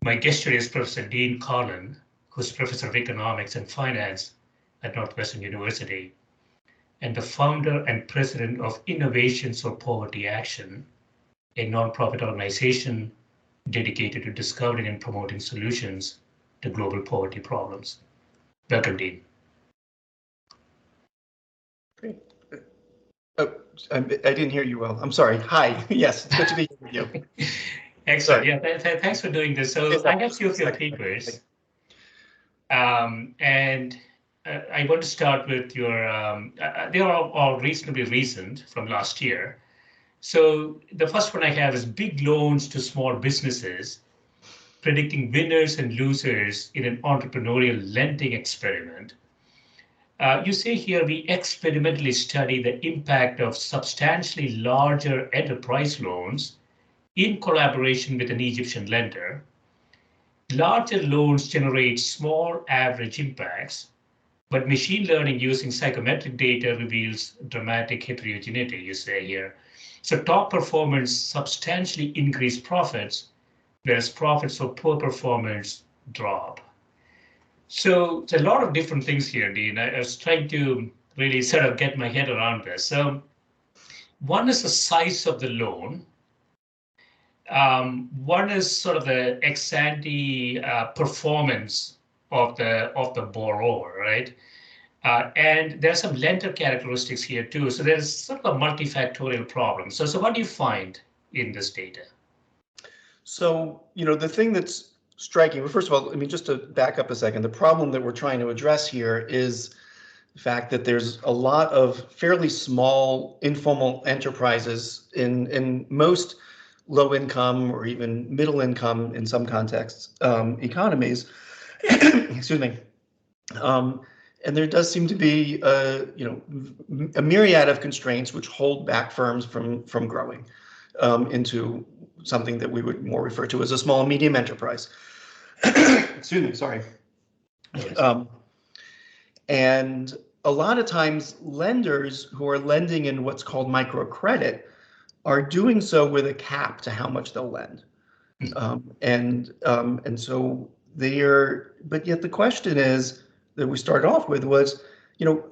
My guest today is Professor Dean Karlan, who's Professor of Economics and Finance at Northwestern University, and the founder and president of Innovations for Poverty Action, a nonprofit organization dedicated to discovering and promoting solutions to global poverty problems. Welcome, Dean. Great. Oh, I didn't hear you well. I'm sorry. Hi. Yes, it's good to be here with you. Excellent. Sorry. Yeah, thanks for doing this. So I have a few of your papers, and I want to start with your. They are all reasonably recent from last year. So the first one I have is big loans to small businesses, predicting winners and losers in an entrepreneurial lending experiment. You say here we experimentally study the impact of substantially larger enterprise loans in collaboration with an Egyptian lender. Larger loans generate small average impacts, but machine learning using psychometric data reveals dramatic heterogeneity, you say here. So top performance substantially increase profits, whereas profits for poor performance drop. So it's a lot of different things here, Dean. I was trying to really sort of get my head around this. So one is the size of the loan. One is sort of the ex ante performance of the borrower, right? And there are some lender characteristics here too. So there's sort of a multifactorial problem. So what do you find in this data? So, the thing that's striking, well, first of all, I mean, just to back up a second, the problem that we're trying to address here is the fact that there's a lot of fairly small informal enterprises in most low income or even middle income in some contexts economies, excuse me. And there does seem to be a myriad of constraints which hold back firms from growing into something that we would more refer to as a small and medium enterprise. Excuse me, sorry. And a lot of times lenders who are lending in what's called microcredit are doing so with a cap to how much they'll lend. And so they are, but yet the question is that we started off with was,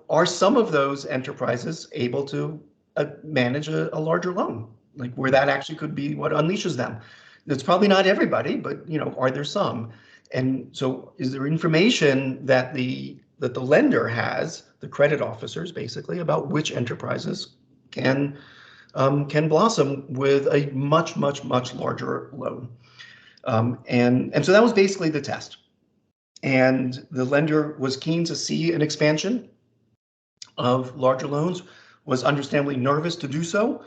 are some of those enterprises able to manage a larger loan, like where that actually could be what unleashes them? It's probably not everybody, but are there some? And so is there information that the lender has, the credit officers basically, about which enterprises can blossom with a much larger loan? And so that was basically the test. And the lender was keen to see an expansion of larger loans, was understandably nervous to do so.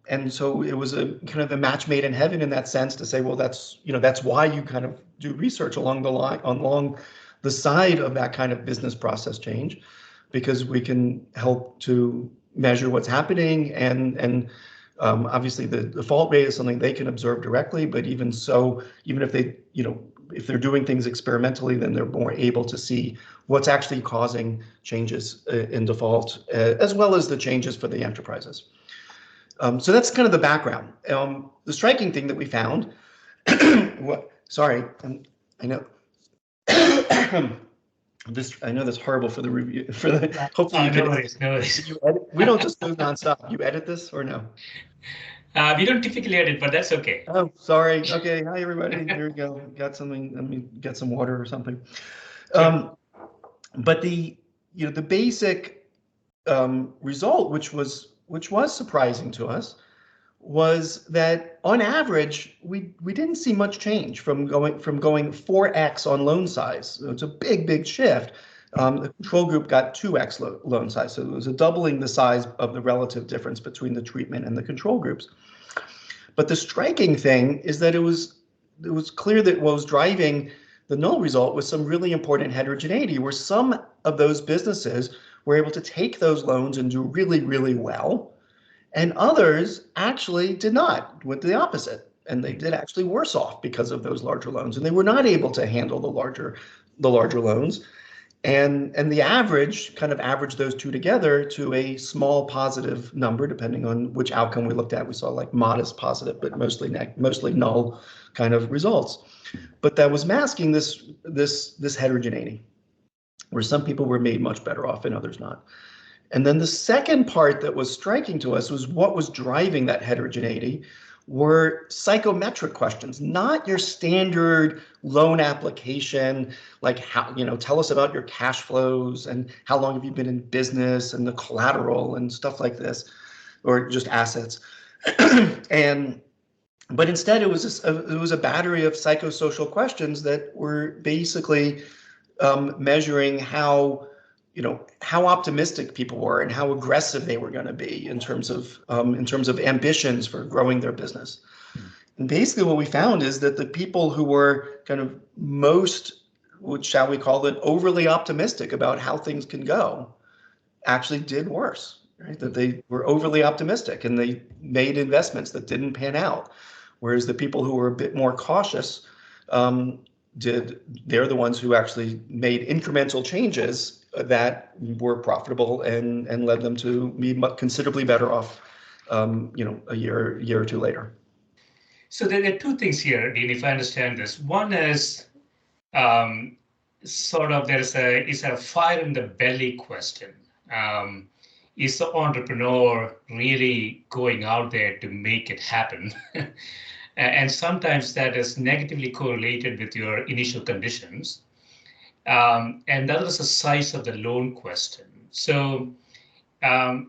And so it was a kind of a match made in heaven in that sense to say, well, that's why you kind of do research along the side of that kind of business process change, because we can help to measure what's happening, and obviously the default rate is something they can observe directly, but even so, even if they, if they're doing things experimentally, then they're more able to see what's actually causing changes in default, as well as the changes for the enterprises. So that's kind of the background. The striking thing that we found, sorry, I know. I know that's horrible for the review. Hopefully, no worries. We don't just go nonstop. You edit this or no? We don't typically edit, but that's okay. Oh, sorry. Okay. Hi, everybody. Here we go. Got something. Let me get some water or something. Sure. But the basic result, which was surprising to us, was that on average we didn't see much change from going 4x on loan size. So it's a big shift. The control group got 2x loan size, so it was a doubling the size of the relative difference between the treatment and the control groups. But the striking thing is that it was clear that what was driving the null result was some really important heterogeneity, where some of those businesses were able to take those loans and do really well, and others actually did not, went the opposite, and they did actually worse off because of those larger loans, and they were not able to handle the larger loans. And the average kind of averaged those two together to a small positive number, depending on which outcome we looked at. We saw like modest positive, but mostly null kind of results. But that was masking this heterogeneity, where some people were made much better off and others not. And then the second part that was striking to us was what was driving that heterogeneity were psychometric questions, not your standard loan application, like how, tell us about your cash flows and how long have you been in business and the collateral and stuff like this, or just assets. But instead it was a battery of psychosocial questions that were basically measuring how optimistic people were and how aggressive they were going to be in terms of ambitions for growing their business. And basically what we found is that the people who were kind of most, what shall we call it, overly optimistic about how things can go, actually did worse, right? That they were overly optimistic and they made investments that didn't pan out. Whereas the people who were a bit more cautious, they're the ones who actually made incremental changes that were profitable and led them to be considerably better off, a year or two later. So there are two things here, Dean, if I understand this. One is sort of is a fire in the belly question. Is the entrepreneur really going out there to make it happen? And sometimes that is negatively correlated with your initial conditions. And the other is the size of the loan question. So in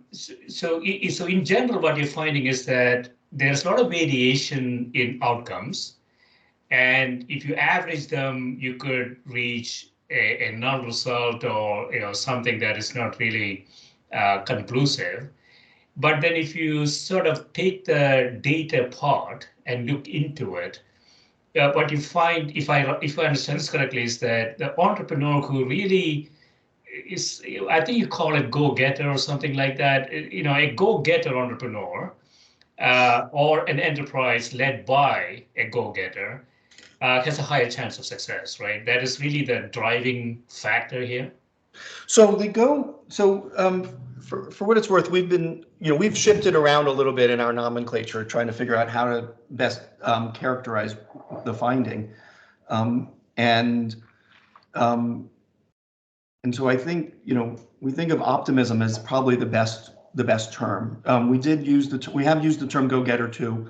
general, what you're finding is that there's a lot of variation in outcomes. And if you average them, you could reach a null result or something that is not really conclusive. But then if you sort of take the data part and look into it, what you find, if I understand this correctly, is that the entrepreneur who really is, I think you call it go-getter or something like that, a go-getter entrepreneur or an enterprise led by a go-getter has a higher chance of success, right? That is really the driving factor here. So for what it's worth, we've shifted around a little bit in our nomenclature, trying to figure out how to best characterize the finding, and so I think we think of optimism as probably the best term. We have used the term go-getter too.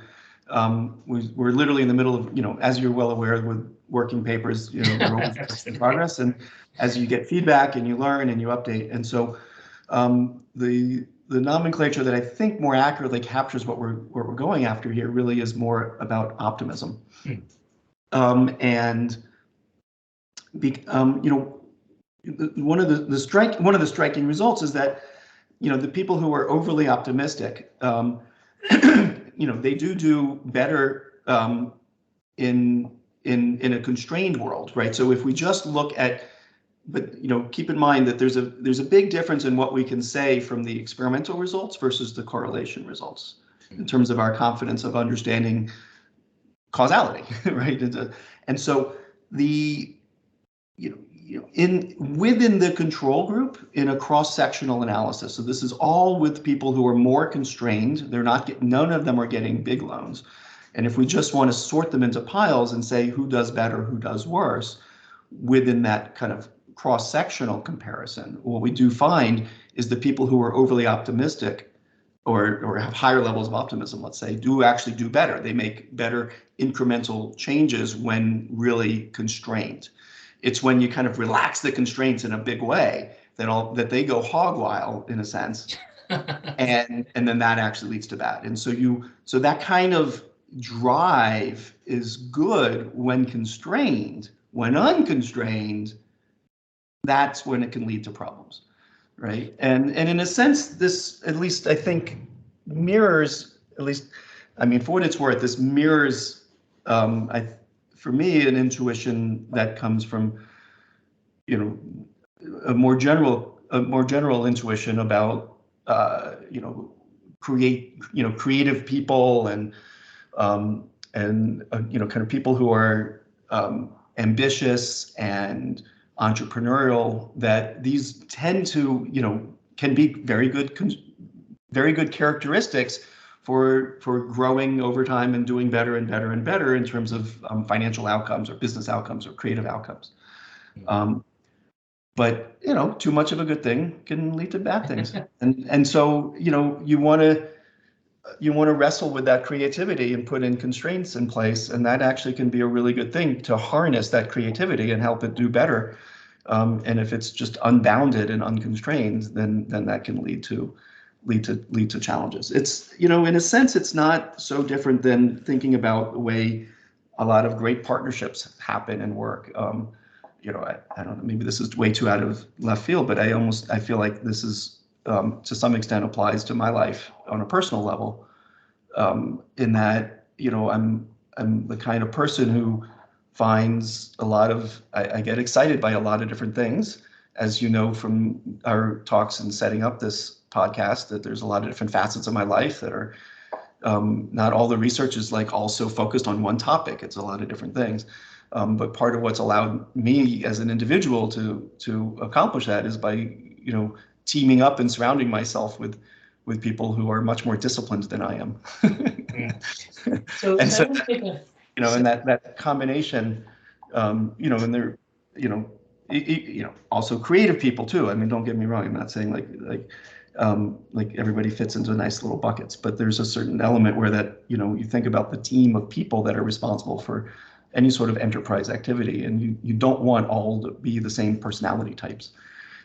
We're literally in the middle of, as you're well aware with working papers, we're always in progress, and as you get feedback and you learn and you update. And so the nomenclature that I think more accurately captures what we're going after here really is more about optimism. And one of the striking results is that the people who are overly optimistic, they do better in a constrained world, right? So if we just look at, but keep in mind that there's a big difference in what we can say from the experimental results versus the correlation results in terms of our confidence of understanding causality, right? And so within the control group in a cross-sectional analysis, so this is all with people who are more constrained, none of them are getting big loans. And if we just want to sort them into piles and say who does better, who does worse, within that kind of cross-sectional comparison, what we do find is the people who are overly optimistic or have higher levels of optimism, let's say, do actually do better. They make better incremental changes when really constrained. It's when you kind of relax the constraints in a big way that they go hog wild in a sense, and then that actually leads to bad. And so that kind of drive is good when constrained. When unconstrained, that's when it can lead to problems, right? And in a sense, this, at least I think, mirrors, for what it's worth, this mirrors, for me, an intuition that comes from, a more general intuition about, creative people and kind of people who are ambitious and entrepreneurial, that these tend to, can be very good characteristics for growing over time and doing better and better and better in terms of financial outcomes or business outcomes or creative outcomes. But too much of a good thing can lead to bad things, and so you want to wrestle with that creativity and put in constraints in place, and that actually can be a really good thing to harness that creativity and help it do better. And if it's just unbounded and unconstrained, then that can lead to challenges. It's in a sense, it's not so different than thinking about the way a lot of great partnerships happen and work. I don't know, maybe this is way too out of left field, but I feel like this is to some extent applies to my life on a personal level, in that I'm the kind of person who finds I get excited by a lot of different things, as you know from our talks and setting up this podcast, that there's a lot of different facets of my life that are not all the research is like also focused on one topic. It's a lot of different things. But part of what's allowed me as an individual to accomplish that is by teaming up and surrounding myself with people who are much more disciplined than I am. So, and so and that combination, and they're also creative people too. I mean, don't get me wrong. I'm not saying like everybody fits into nice little buckets, but there's a certain element where that you think about the team of people that are responsible for any sort of enterprise activity, and you don't want all to be the same personality types.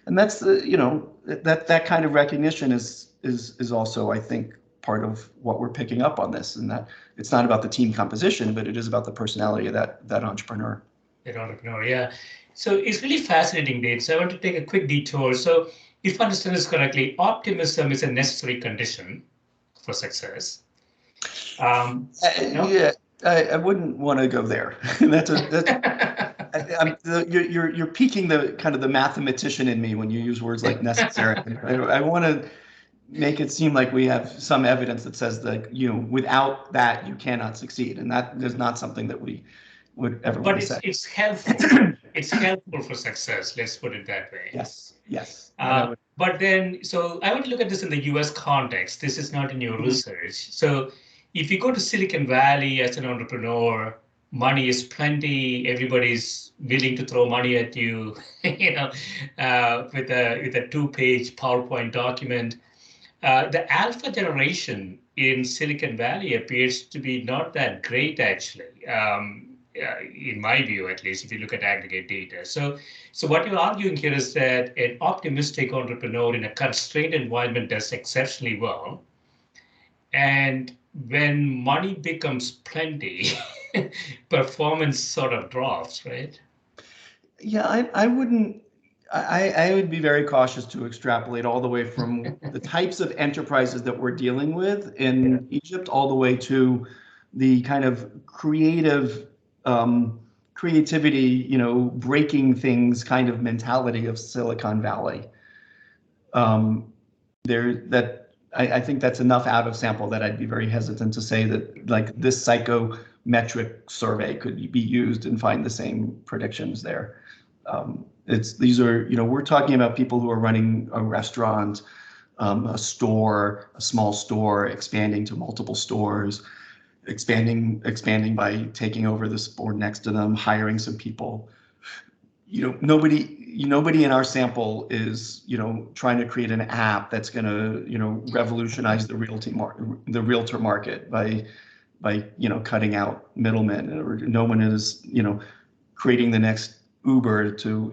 And that's that kind of recognition is also, I think, part of what we're picking up on this, and that it's not about the team composition, but it is about the personality of that entrepreneur. Yeah. So it's really fascinating, Dave. So I want to take a quick detour. So if I understand this correctly, optimism is a necessary condition for success. Yeah. I wouldn't want to go there. You're piquing the kind of the mathematician in me when you use words like necessary. I want to make it seem like we have some evidence that says that without that you cannot succeed, and that is not something that we would ever want to say. But it's helpful. It's helpful for success. Let's put it that way. Yes. But then, so I want to look at this in the U.S. context. This is not in your research. So if you go to Silicon Valley as an entrepreneur, money is plenty. Everybody's willing to throw money at you, with a 2-page PowerPoint document. The alpha generation in Silicon Valley appears to be not that great, actually, in my view, at least, if you look at aggregate data. So what you're arguing here is that an optimistic entrepreneur in a constrained environment does exceptionally well. And when money becomes plenty, performance sort of drops, right? Yeah, I wouldn't. I would be very cautious to extrapolate all the way from the types of enterprises that we're dealing with in Egypt all the way to the kind of creativity, breaking things kind of mentality of Silicon Valley. I think that's enough out of sample that I'd be very hesitant to say that like this psychometric survey could be used and find the same predictions there. These are, we're talking about people who are running a restaurant, a store, a small store, expanding to multiple stores, expanding by taking over the store next to them, hiring some people. Nobody in our sample is, trying to create an app that's going to, revolutionize the realtor market by cutting out middlemen, or no one is, creating the next Uber to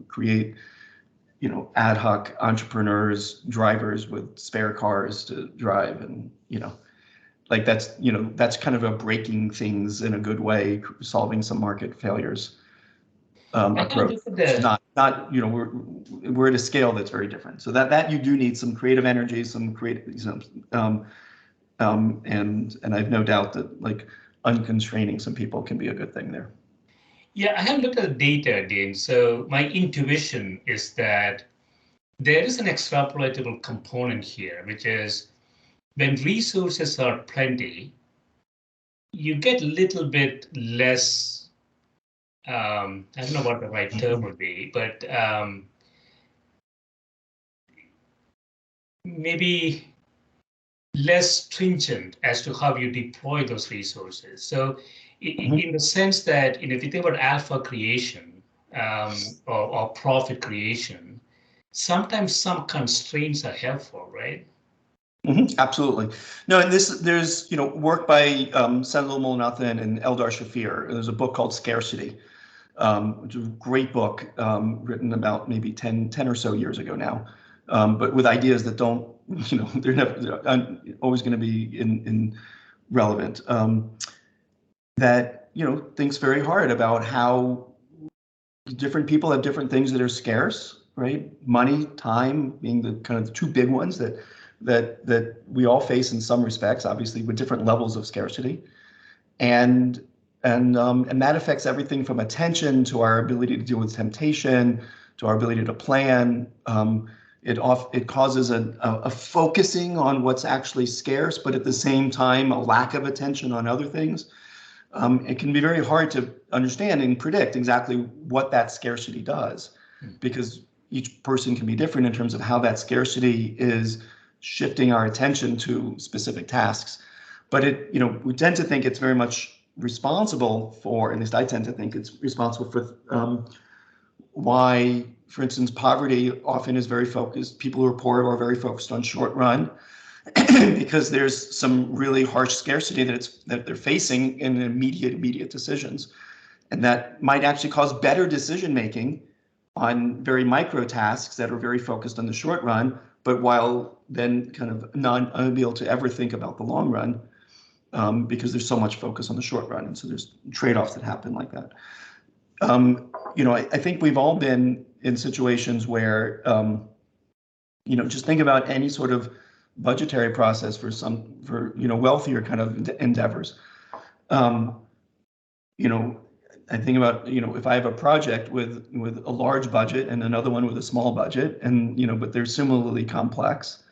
create, ad hoc entrepreneurs, drivers with spare cars to drive, and like that's kind of a breaking things in a good way, solving some market failures approach. Not we're at a scale that's very different. So that you do need some creative energy, some creative, and I have no doubt that like unconstraining some people can be a good thing there. Yeah, I have looked at the data, Dean. So my intuition is that there is an extrapolatable component here, which is when resources are plenty, you get a little bit less I don't know what the right term would be, but maybe less stringent as to how you deploy those resources. So in the sense that, if you think about alpha creation or profit creation, sometimes some constraints are helpful, right? Absolutely. No, and there's work by Senthil Mullainathan and Eldar Shafir. There's a book called Scarcity, which is a great book written about maybe 10 or so years ago now, but with ideas that don't, they're always going to be in relevant. That thinks very hard about how different people have different things that are scarce, right? Money, time being the kind of the two big ones that we all face in some respects, obviously with different levels of scarcity, and that affects everything from attention to our ability to deal with temptation, to our ability to plan. It causes a focusing on what's actually scarce, but at the same time a lack of attention on other things. It can be very hard to understand and predict exactly what that scarcity does, because each person can be different in terms of how that scarcity is shifting our attention to specific tasks. But we tend to think it's very much responsible for, at least I tend to think it's responsible for why, for instance, poverty often is very focused. People who are poor are very focused on short run because there's some really harsh scarcity that they're facing in immediate decisions. And that might actually cause better decision making on very micro tasks that are very focused on the short run, but while then kind of unable to ever think about the long run, because there's so much focus on the short run. And so there's trade-offs that happen like that. I think we've all been in situations where, just think about any sort of budgetary process for wealthier kind of endeavors. I think about, if I have a project with a large budget and another one with a small budget, and but they're similarly complex,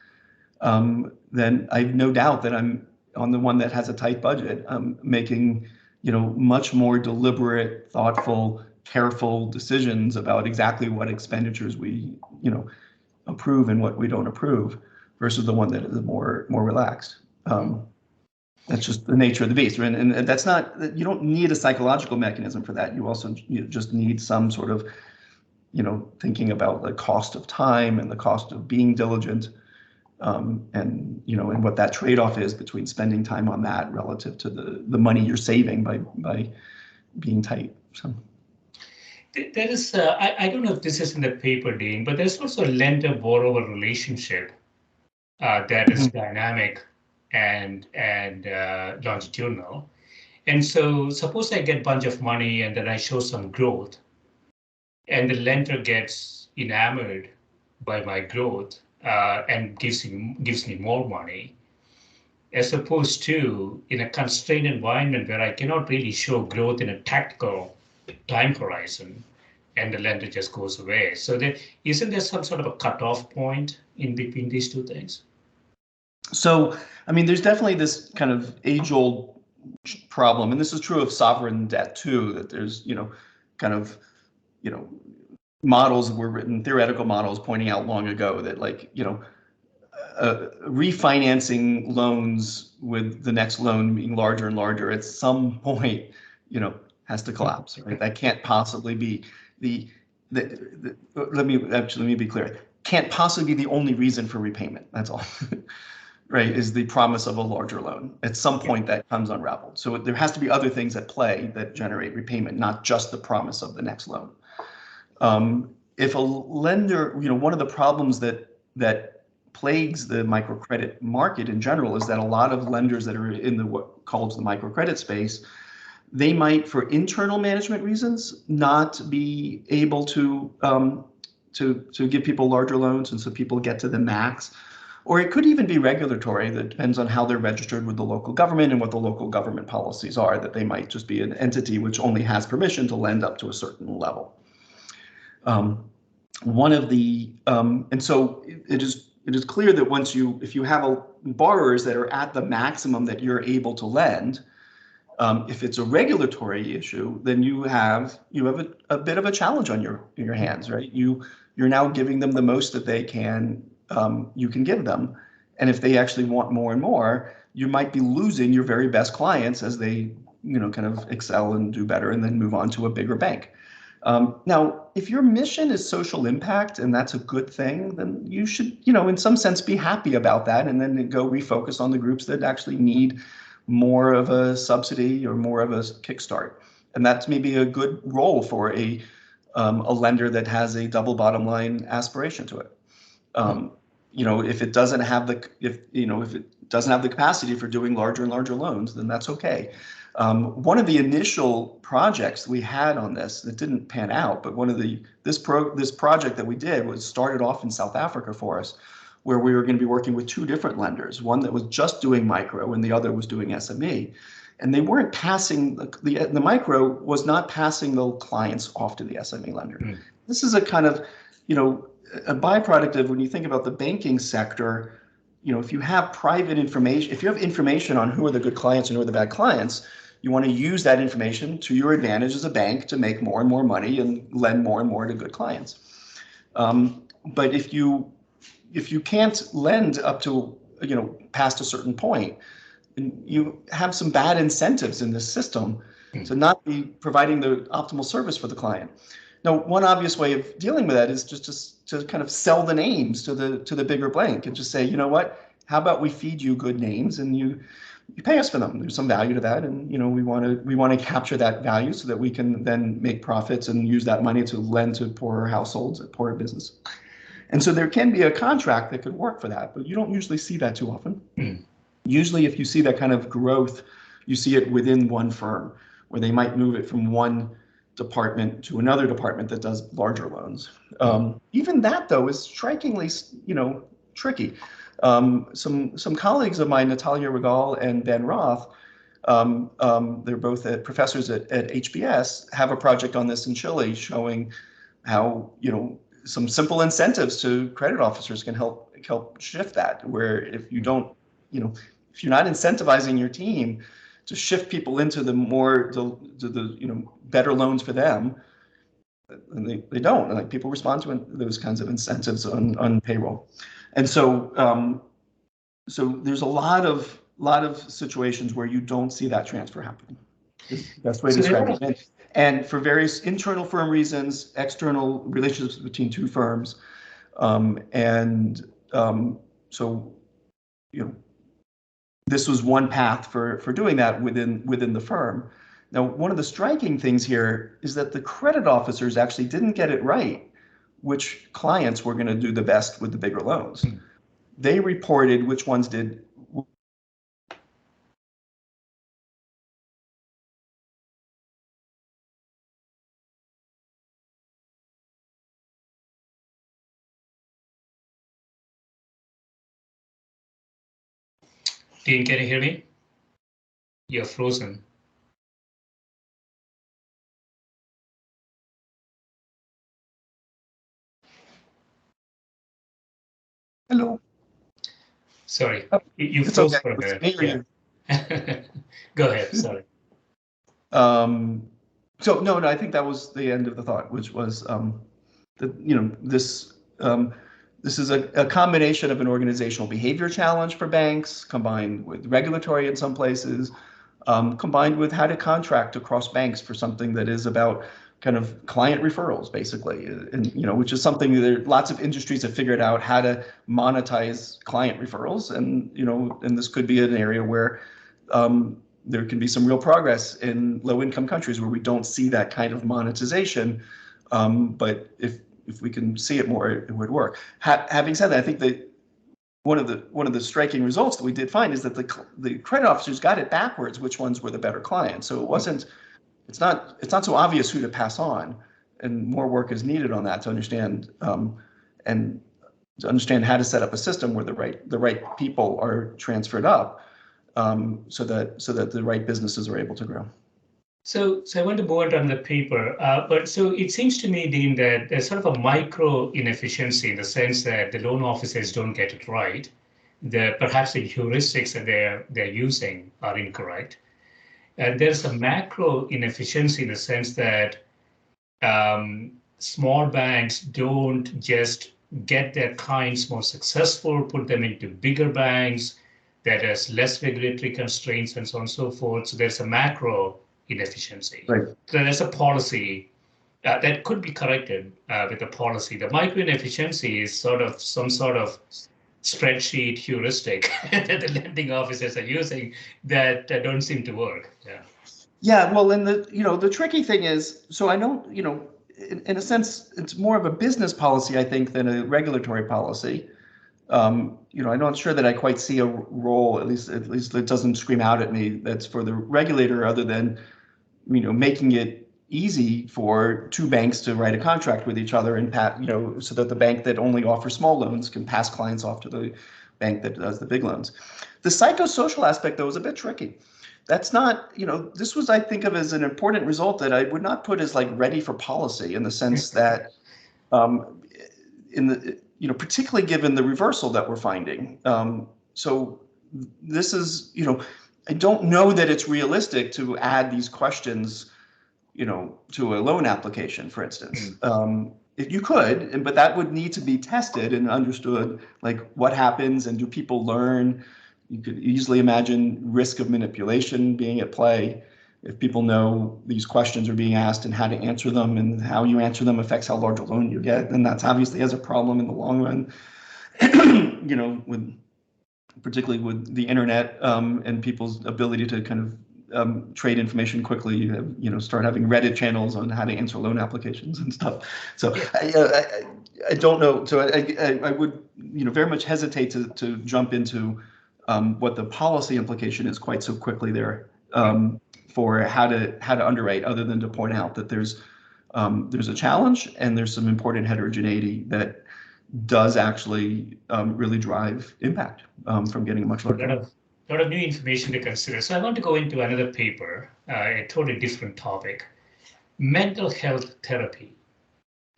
then I have no doubt that I'm on the one that has a tight budget. I'm making much more deliberate, thoughtful, careful decisions about exactly what expenditures we approve and what we don't approve, versus the one that is more relaxed. That's just the nature of the beast, right? And that's not, you don't need a psychological mechanism for that. You just need some sort of thinking about the cost of time and the cost of being diligent, and what that trade-off is between spending time on that relative to the money you're saving by being tight. So There is, I don't know if this is in the paper, Dean, but there's also a lender-borrower relationship that is dynamic and longitudinal. And so suppose I get a bunch of money and then I show some growth, and the lender gets enamored by my growth and gives me more money, as opposed to in a constrained environment where I cannot really show growth in a tactical time horizon, and the lender just goes away. So isn't there some sort of a cutoff point in between these two things? So, I mean, there's definitely this kind of age-old problem, and this is true of sovereign debt too, that there's, kind of, models were written, theoretical models pointing out long ago that, like, refinancing loans with the next loan being larger and larger at some point, has to collapse, right? That can't possibly be let me be clear. Can't possibly be the only reason for repayment. That's all. Right, is the promise of a larger loan. At some point that comes unraveled. So there has to be other things at play that generate repayment, not just the promise of the next loan. If a lender, one of the problems that plagues the microcredit market in general is that a lot of lenders that are in what calls the microcredit space, they might, for internal management reasons, not be able to give people larger loans, and so people get to the max. Or it could even be regulatory. That depends on how they're registered with the local government and what the local government policies are, that they might just be an entity which only has permission to lend up to a certain level. And so it is clear that if you have borrowers that are at the maximum that you're able to lend, If it's a regulatory issue, then you have a bit of a challenge on your hands, right? You're now giving them the most that they can you can give them, and if they actually want more and more, you might be losing your very best clients as they kind of excel and do better, and then move on to a bigger bank. Now, if your mission is social impact and that's a good thing, then you should, in some sense, be happy about that, and then go refocus on the groups that actually need more of a subsidy or more of a kickstart. And that's maybe a good role for a lender that has a double bottom line aspiration to it. If it doesn't have if it doesn't have the capacity for doing larger and larger loans, then that's okay. One of the initial projects we had on this that didn't pan out, but this project that we did was started off in South Africa for us, where we were going to be working with two different lenders, one that was just doing micro and the other was doing SME. And they weren't passing, the micro was not passing the clients off to the SME lender. This is a kind of, a byproduct of when you think about the banking sector, if you have private information, if you have information on who are the good clients and who are the bad clients, you want to use that information to your advantage as a bank to make more and more money and lend more and more to good clients. But if you can't lend up to, past a certain point, you have some bad incentives in this system to not be providing the optimal service for the client. Now, one obvious way of dealing with that is just to kind of sell the names to the bigger bank and just say, you know what, how about we feed you good names and you pay us for them. There's some value to that, and we want to capture that value so that we can then make profits and use that money to lend to poorer households, poorer business. And so there can be a contract that could work for that, but you don't usually see that too often. Usually if you see that kind of growth, you see it within one firm, where they might move it from one department to another department that does larger loans. Even that, though, is strikingly, tricky. Some colleagues of mine, Natalia Regal and Ben Roth, they're both professors at HBS, have a project on this in Chile showing how, some simple incentives to credit officers can help shift that, where if you don't, if you're not incentivizing your team to shift people into the better loans for them, and they don't, and people respond to those kinds of incentives on payroll. And so so there's a lot of situations where you don't see that transfer happening. Is the best way to describe it. And for various internal firm reasons, external relationships between two firms, so this was one path for doing that within the firm. Now, one of the striking things here is that the credit officers actually didn't get it right which clients were going to do the best with the bigger loans. They reported which ones did. Dean, can you hear me? You're frozen. Hello. Sorry, you froze okay. for a minute. Yeah. Go ahead. Sorry. So no, I think that was the end of the thought, which was this is a combination of an organizational behavior challenge for banks, combined with regulatory in some places, combined with how to contract across banks for something that is about kind of client referrals, basically, and which is something that lots of industries have figured out how to monetize client referrals, and and this could be an area where there can be some real progress in low-income countries where we don't see that kind of monetization, but if we can see it more, it would work. Having said that, I think that one of the striking results that we did find is that the credit officers got it backwards, which ones were the better clients. So it's not so obvious who to pass on, and more work is needed on that to understand and to understand how to set up a system where the right people are transferred up, so that the right businesses are able to grow. So I want to move on to the paper, but so it seems to me, Dean, that there's sort of a micro inefficiency in the sense that the loan officers don't get it right. Perhaps the heuristics that they're using are incorrect. And there's a macro inefficiency in the sense that small banks don't just get their clients more successful, put them into bigger banks that has less regulatory constraints and so on and so forth. So there's a macro inefficiency. Right. So there's a policy that could be corrected with a policy. The micro inefficiency is sort of some sort of spreadsheet heuristic that the lending officers are using that don't seem to work. Yeah. Yeah, well, and the tricky thing is, so I don't, in a sense, it's more of a business policy, I think, than a regulatory policy. I'm not sure that I quite see a role, at least it doesn't scream out at me, that's for the regulator, other than, making it easy for two banks to write a contract with each other and so that the bank that only offers small loans can pass clients off to the bank that does the big loans. The psychosocial aspect, though, is a bit tricky. That's not, this was, I think of as an important result that I would not put as like ready for policy, in the sense that particularly given the reversal that we're finding. So this is, I don't know that it's realistic to add these questions, to a loan application, for instance. If you could, but that would need to be tested and understood, like what happens and do people learn? You could easily imagine risk of manipulation being at play if people know these questions are being asked and how to answer them, and how you answer them affects how large a loan you get. And that's obviously has a problem in the long run, particularly with the internet and people's ability to kind of trade information quickly. Start having Reddit channels on how to answer loan applications and stuff. So I don't know. So I would very much hesitate to jump into what the policy implication is quite so quickly there for how to underwrite, other than to point out that there's a challenge and there's some important heterogeneity that does actually really drive impact from getting a much larger. A lot of new information to consider. So I want to go into another paper, a totally different topic: mental health therapy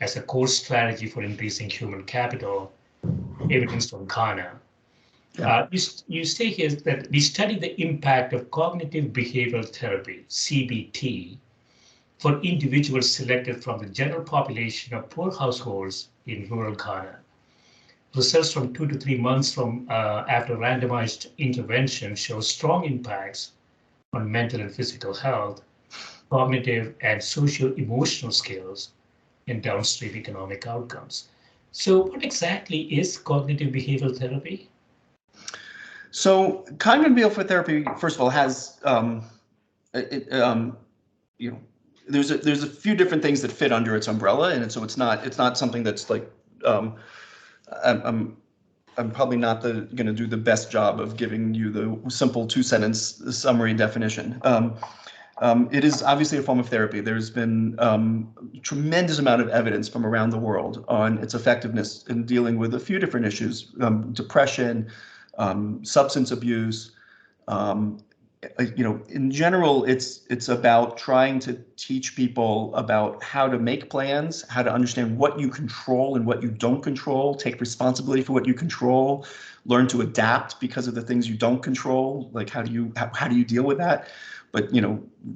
as a core strategy for increasing human capital, evidence from Ghana. Yeah. You say here that we study the impact of cognitive behavioral therapy, CBT, for individuals selected from the general population of poor households in rural Ghana. Results from 2 to 3 months from after randomized intervention show strong impacts on mental and physical health, cognitive and socio-emotional skills, and downstream economic outcomes. So what exactly is cognitive behavioral therapy? So cognitive behavioral therapy, first of all, has there's a few different things that fit under its umbrella, and so it's not something that's like I'm probably not going to do the best job of giving you the simple 2-sentence summary definition. It is obviously a form of therapy. There's been tremendous amount of evidence from around the world on its effectiveness in dealing with a few different issues: depression, substance abuse. In general, it's about trying to teach people about how to make plans, how to understand what you control and what you don't control, take responsibility for what you control, learn to adapt because of the things you don't control. Like how do you deal with that? But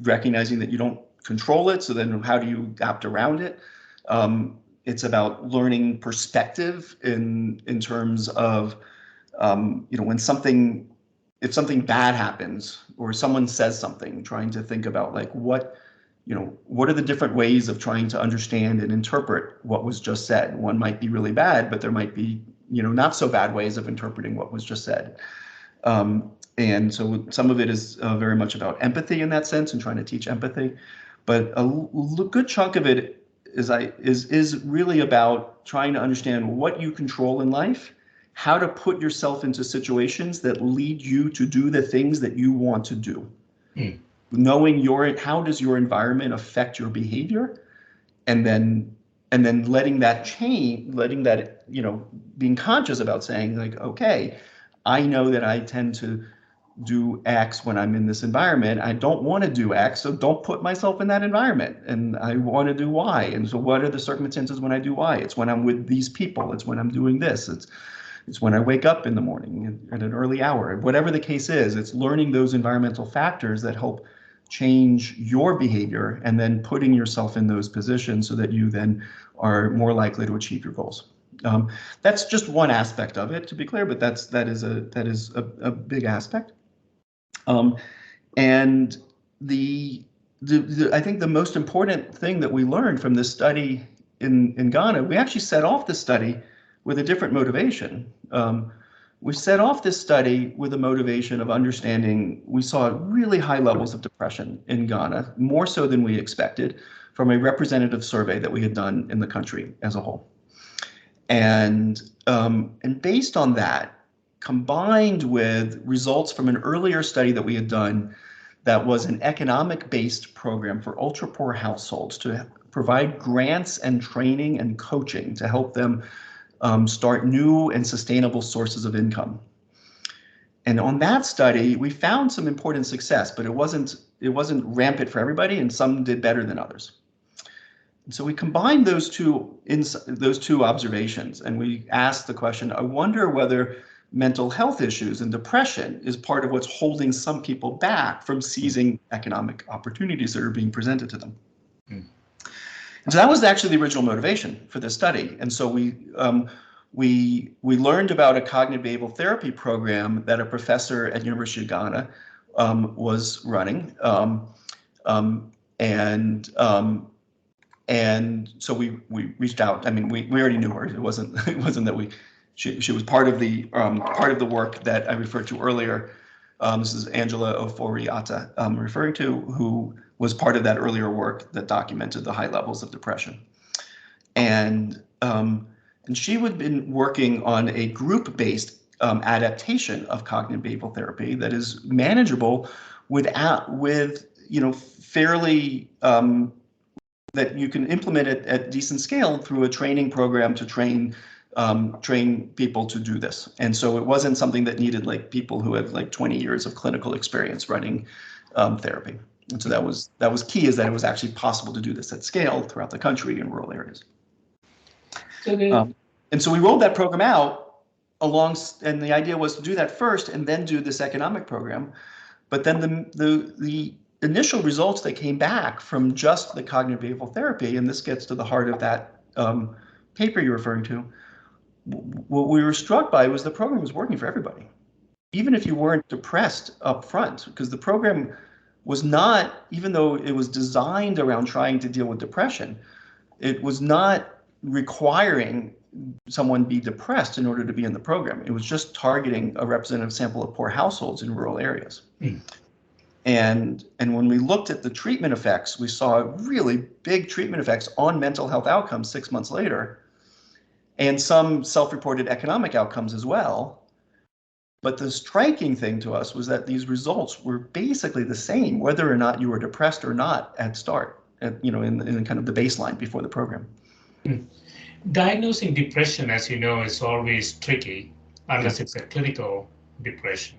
recognizing that you don't control it, so then how do you adapt around it? It's about learning perspective in terms of when if something bad happens or someone says something, trying to think about like what are the different ways of trying to understand and interpret what was just said. One might be really bad, but there might be not so bad ways of interpreting what was just said. And so some of it is very much about empathy in that sense and trying to teach empathy, but a good chunk of it is really about trying to understand what you control in life, how to put yourself into situations that lead you to do the things that you want to do. Knowing how does your environment affect your behavior, and then letting that change, being conscious about saying like, okay, I know that I tend to do X when I'm in this environment. I don't want to do X, so don't put myself in that environment. And I want to do Y. And so what are the circumstances when I do Y? It's when I'm with these people. It's when I'm doing this. It's when I wake up in the morning at an early hour. Whatever the case is, it's learning those environmental factors that help change your behavior and then putting yourself in those positions so that you then are more likely to achieve your goals. That's just one aspect of it, to be clear, but that is a big aspect. And I think the most important thing that we learned from this study in Ghana, we actually set off the study with a different motivation. We set off this study with a motivation of understanding we saw really high levels of depression in Ghana, more so than we expected, from a representative survey that we had done in the country as a whole. And based on that, combined with results from an earlier study that we had done that was an economic-based program for ultra-poor households to provide grants and training and coaching to help them start new and sustainable sources of income. And on that study, we found some important success, but it wasn't rampant for everybody, and some did better than others. And so we combined those two observations, and we asked the question, I wonder whether mental health issues and depression is part of what's holding some people back from seizing economic opportunities that are being presented to them. Mm. And so that was actually the original motivation for this study. And so we learned about a cognitive behavioral therapy program that a professor at University of Ghana was running, and so we reached out. I mean, we already knew her. It wasn't that she was part of the work that I referred to earlier. This is Angela Ofori-Atta I'm referring to, who was part of that earlier work that documented the high levels of depression. And she had been working on a group-based adaptation of cognitive behavioral therapy that is manageable with fairly that you can implement it at decent scale through a training program to train people to do this. And so it wasn't something that needed like people who had like 20 years of clinical experience running therapy. And so that was key, is that it was actually possible to do this at scale throughout the country in rural areas. And so we rolled that program out and the idea was to do that first and then do this economic program. But then the initial results that came back from just the cognitive behavioral therapy, and this gets to the heart of that paper you're referring to, what we were struck by was the program was working for everybody, even if you weren't depressed up front, because the program was not, even though it was designed around trying to deal with depression, it was not requiring someone be depressed in order to be in the program. It was just targeting a representative sample of poor households in rural areas. Mm. And when we looked at the treatment effects, we saw really big treatment effects on mental health outcomes 6 months later, and some self-reported economic outcomes as well. But the striking thing to us was that these results were basically the same, whether or not you were depressed or not at start, in kind of the baseline before the program. Mm. Diagnosing depression, as you know, is always tricky unless it's a clinical depression.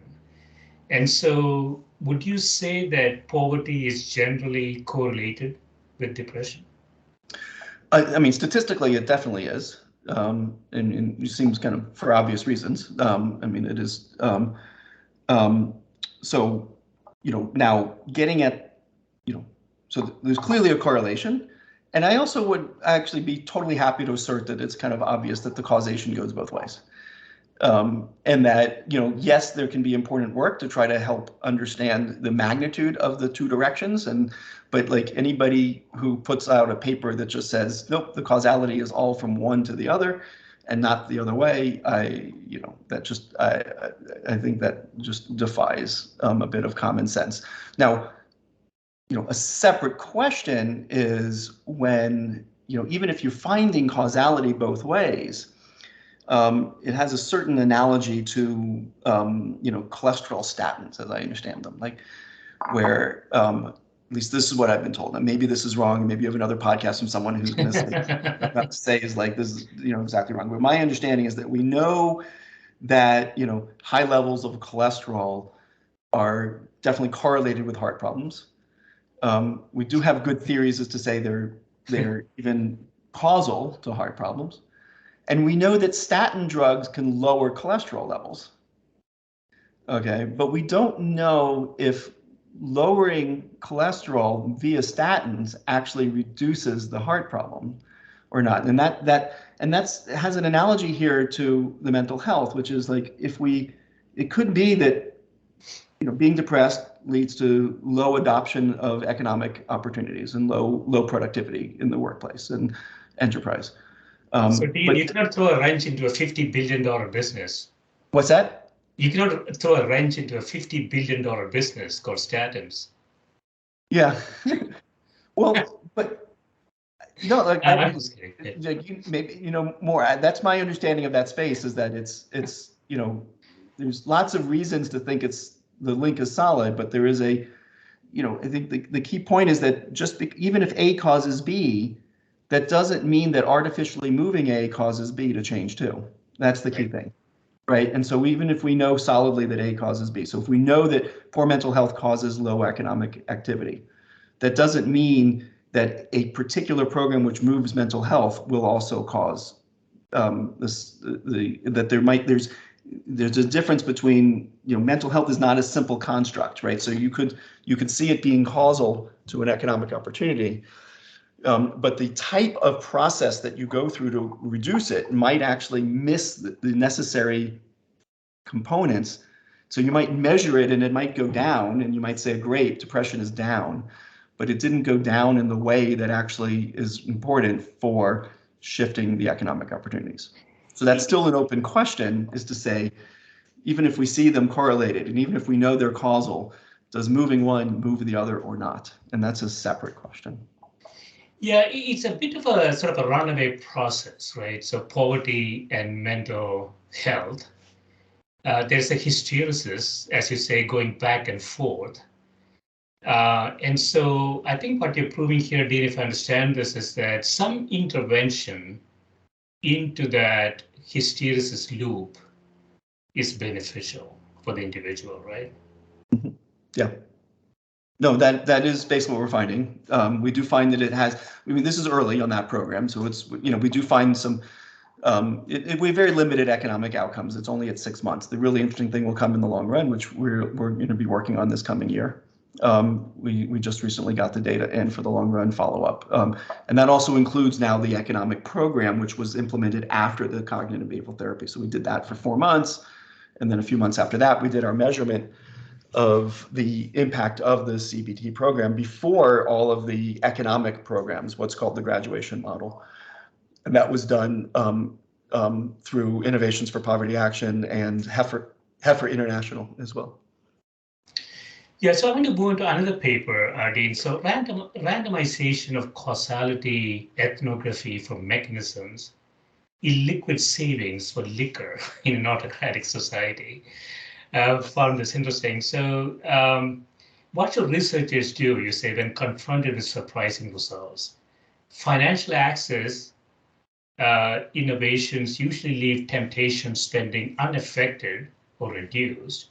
And so would you say that poverty is generally correlated with depression? I mean, statistically, it definitely is. And it seems kind of for obvious reasons. I mean, it is. So, now getting at, so there's clearly a correlation. And I also would actually be totally happy to assert that it's kind of obvious that the causation goes both ways. And that, yes, there can be important work to try to help understand the magnitude of the two directions. But like anybody who puts out a paper that just says, nope, the causality is all from one to the other and not the other way, I think that just defies a bit of common sense. Now, a separate question is when, even if you're finding causality both ways, it has a certain analogy to, cholesterol statins, as I understand them, like where, at least this is what I've been told. And maybe this is wrong. Maybe you have another podcast from someone who's going to say is like, this is, exactly wrong. But my understanding is that we know that, high levels of cholesterol are definitely correlated with heart problems. We do have good theories as to say they're even causal to heart problems. And we know that statin drugs can lower cholesterol levels. Okay, but we don't know if lowering cholesterol via statins actually reduces the heart problem or not. And that's has an analogy here to the mental health, which is like it could be that being depressed leads to low adoption of economic opportunities and low productivity in the workplace and enterprise. So Dean, you cannot throw a wrench into a $50 billion business. What's that? You cannot throw a wrench into a $50 billion business called statins. Yeah. Well, but like I'm just kidding. like maybe more. That's my understanding of that space, is that it's there's lots of reasons to think the link is solid, but there is I think the key point is that even if A causes B, that doesn't mean that artificially moving A causes B to change too. That's the key thing, right? And so even if we know solidly that A causes B, so if we know that poor mental health causes low economic activity, that doesn't mean that a particular program which moves mental health will also cause there's a difference between, mental health is not a simple construct, right? So you could see it being causal to an economic opportunity, but the type of process that you go through to reduce it might actually miss the necessary components. So you might measure it and it might go down, and you might say, great, depression is down, but it didn't go down in the way that actually is important for shifting the economic opportunities. So that's still an open question, is to say, even if we see them correlated, and even if we know they're causal, does moving one move the other or not? And that's a separate question. Yeah, it's a bit of a sort of a runaway process, right? So poverty and mental health, there's a hysteresis, as you say, going back and forth. And so I think what you're proving here, Dean, if I understand this, is that some intervention into that hysteresis loop is beneficial for the individual, right? Mm-hmm. Yeah. No, that is basically what we're finding. We do find that it has, this is early on that program, so it's, we do find some, we have very limited economic outcomes. It's only at 6 months. The really interesting thing will come in the long run, which we're going to be working on this coming year. We just recently got the data in for the long run follow-up. And that also includes now the economic program, which was implemented after the cognitive behavioral therapy. So we did that for 4 months. And then a few months after that, we did our measurement of the impact of the CBT program before all of the economic programs, what's called the graduation model. And that was done through Innovations for Poverty Action and Heifer International as well. Yeah, so I want to move into another paper, Dean. So randomization of causality ethnography for mechanisms, illiquid savings for liquor in an autocratic society. Found this interesting. So what should researchers do, you say, when confronted with surprising results? Financial access innovations usually leave temptation spending unaffected or reduced.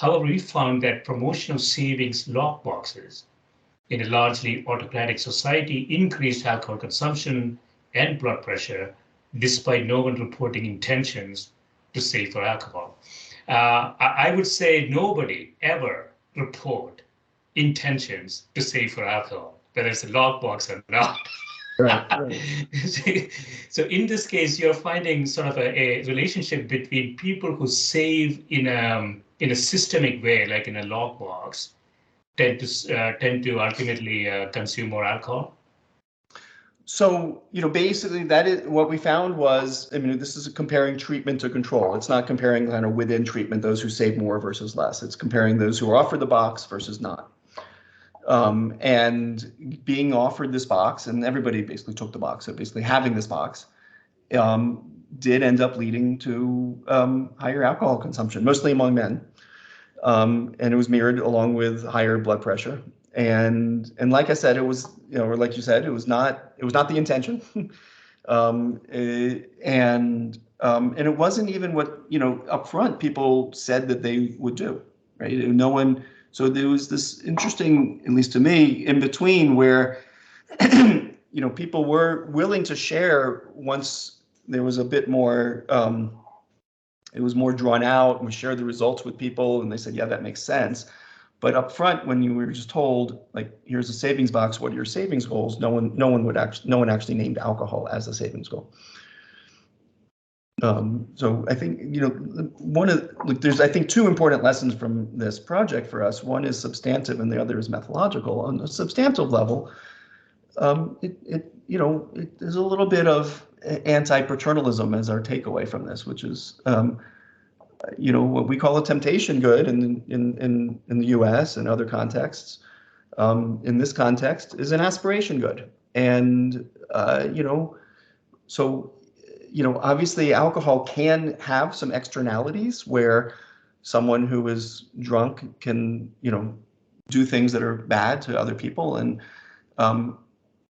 However, we found that promotion of savings lockboxes in a largely autocratic society increased alcohol consumption and blood pressure, despite no one reporting intentions to save for alcohol. I would say nobody ever report intentions to save for alcohol, whether it's a lockbox or not. Right. So in this case, you're finding sort of a relationship between people who save in a systemic way, like in a lockbox, tend to ultimately consume more alcohol. So, basically that is what we found was, this is comparing treatment to control. It's not comparing kind of within treatment, those who save more versus less. It's comparing those who are offered the box versus not. And being offered this box, and everybody basically took the box, so basically having this box did end up leading to higher alcohol consumption, mostly among men. And it was mirrored along with higher blood pressure. And like I said, it was, or like you said, it was not the intention. And it wasn't even what, up front people said that they would do, right? No one, so there was this interesting, at least to me, in between where, people were willing to share once there was a bit more, it was more drawn out, and we shared the results with people and they said, yeah, that makes sense. But up front, when you were just told, like, here's a savings box, what are your savings goals? No one actually named alcohol as a savings goal. So I think, there's, I think, two important lessons from this project for us. One is substantive and the other is methodological. On the substantive level, there's a little bit of anti-paternalism as our takeaway from this, which is, what we call a temptation good in the US and other contexts. In this context is an aspiration good. And, obviously alcohol can have some externalities where someone who is drunk can, do things that are bad to other people. And,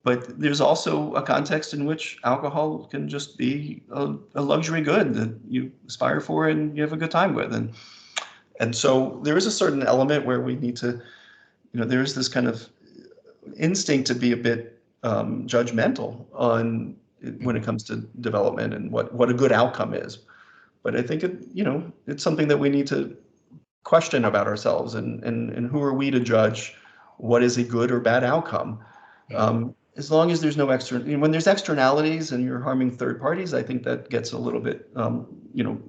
but there's also a context in which alcohol can just be a luxury good that you aspire for and you have a good time with. And so there is a certain element where we need to, there's this kind of instinct to be a bit judgmental on when it comes to development and what a good outcome is. But I think it's something that we need to question about ourselves and who are we to judge what is a good or bad outcome. As long as there's no when there's externalities and you're harming third parties, I think that gets a little bit,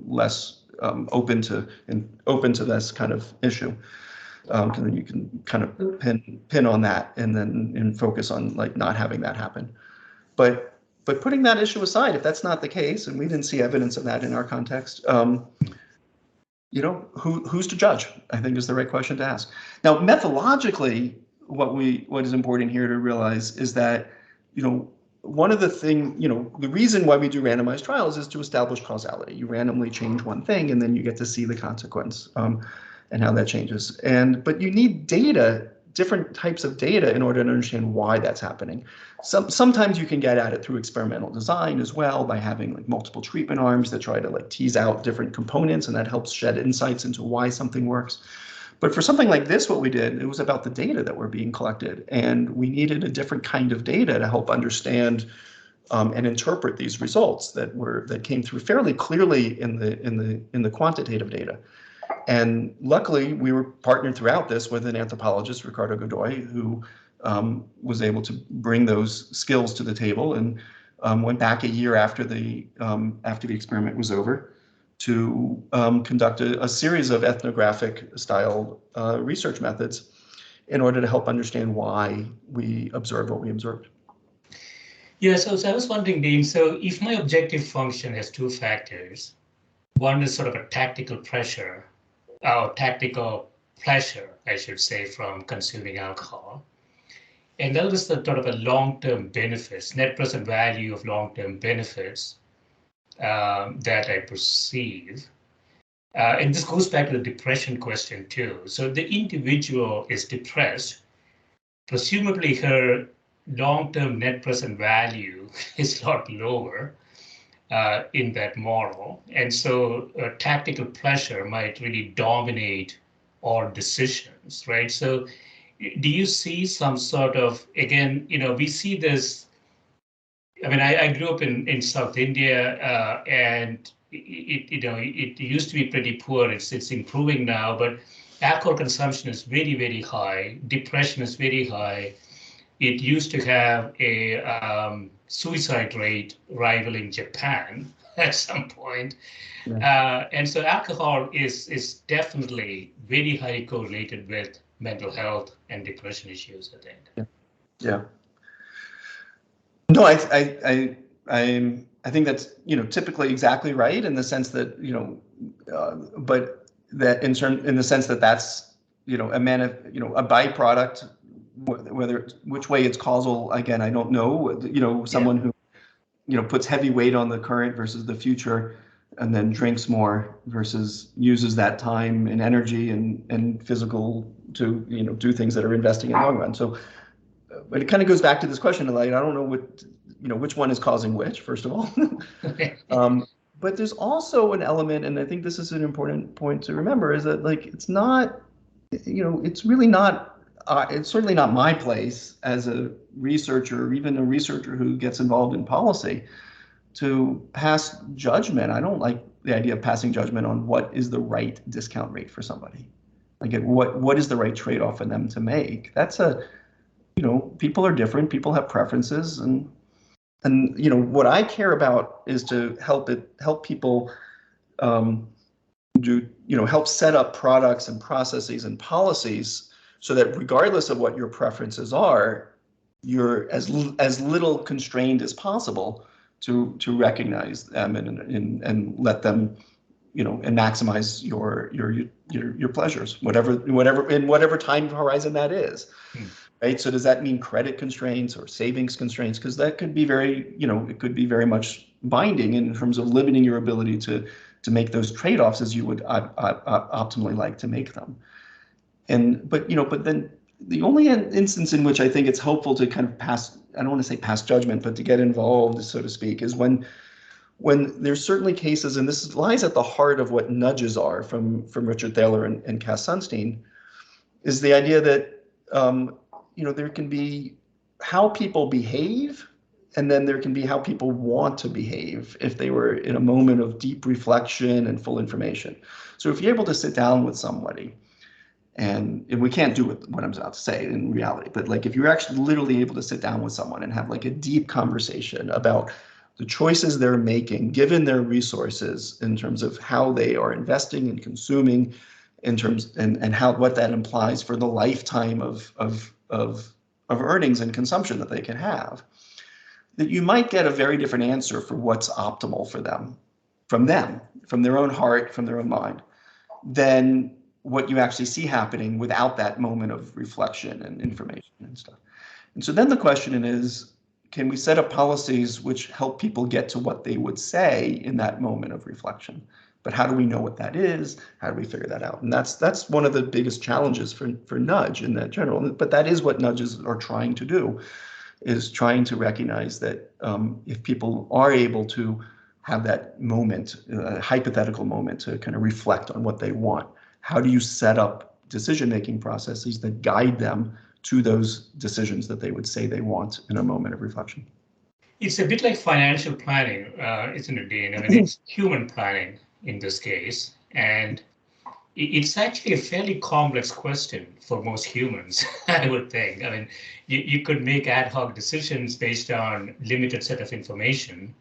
less open to this kind of issue. Because then you can kind of pin on that and focus on like not having that happen. But putting that issue aside, if that's not the case, and we didn't see evidence of that in our context, who's to judge? I think is the right question to ask. Now, methodologically, what is important here to realize is that, one of the the reason why we do randomized trials is to establish causality. You randomly change one thing and then you get to see the consequence and how that changes. But you need data, different types of data in order to understand why that's happening. Sometimes you can get at it through experimental design as well by having like multiple treatment arms that try to like tease out different components, and that helps shed insights into why something works. But for something like this, what we did, it was about the data that were being collected, and we needed a different kind of data to help understand and interpret these results that came through fairly clearly in the quantitative data. And luckily, we were partnered throughout this with an anthropologist, Ricardo Godoy, who was able to bring those skills to the table, and went back a year after the experiment was over to conduct a series of ethnographic style research methods in order to help understand why we observed what we observed. Yeah, so I was wondering, Dean, so if my objective function has two factors, one is sort of a tactical pleasure, I should say, from consuming alcohol. And that is the sort of a long-term benefits, net present value of long-term benefits that I perceive. And this goes back to the depression question too. So the individual is depressed, presumably her long-term net present value is a lot lower in that model. And so tactical pleasure might really dominate all decisions, right? So do you see some sort of, again, we see this, I mean, I grew up in South India, and it used to be pretty poor. It's improving now, but alcohol consumption is very, very high. Depression is very high. It used to have a suicide rate rivaling Japan at some point. Yeah. And so alcohol is definitely very highly correlated with mental health and depression issues, I think. Yeah. No, I think that's typically exactly right in the sense that but that in the sense that that's a byproduct, which way it's causal. Again, I don't know. Someone who puts heavy weight on the current versus the future, and then drinks more versus uses that time and energy and physical to do things that are investing in the long run. So. But it kind of goes back to this question of like, I don't know which one is causing which, first of all. But there's also an element, and I think this is an important point to remember, is that like it's not, it's really not, it's certainly not my place as a researcher, or even a researcher who gets involved in policy, to pass judgment. I don't like the idea of passing judgment on what is the right discount rate for somebody. Again, what is the right trade-off for them to make? That's people are different, people have preferences, and what I care about is to help people help set up products and processes and policies so that regardless of what your preferences are, you're as little constrained as possible to recognize them and let them, and maximize your pleasures, whatever time horizon that is. Right. So does that mean credit constraints or savings constraints? Because that could be it could be very much binding in terms of limiting your ability to make those trade-offs as you would optimally like to make them. But then the only instance in which I think it's helpful to kind of I don't want to say pass judgment, but to get involved, so to speak, is when there's certainly cases, and this lies at the heart of what nudges are from Richard Thaler and Cass Sunstein, is the idea that there can be how people behave, and then there can be how people want to behave if they were in a moment of deep reflection and full information. So if you're able to sit down with somebody, and we can't do what I'm about to say in reality, but like if you're actually literally able to sit down with someone and have like a deep conversation about the choices they're making, given their resources, in terms of how they are investing and consuming, in terms and what that implies for the lifetime of earnings and consumption that they can have, that you might get a very different answer for what's optimal for them, from their own heart, from their own mind, than what you actually see happening without that moment of reflection and information and stuff. And so then the question is, can we set up policies which help people get to what they would say in that moment of reflection? But how do we know what that is? How do we figure that out? And that's one of the biggest challenges for nudge in that general. But that is what nudges are trying to do, is trying to recognize that if people are able to have that moment, a hypothetical moment, to kind of reflect on what they want, how do you set up decision-making processes that guide them to those decisions that they would say they want in a moment of reflection? It's a bit like financial planning, isn't it, Dean? I mean, it's human planning in this case, and it's actually a fairly complex question for most humans, I would think. I mean, you could make ad hoc decisions based on limited set of information.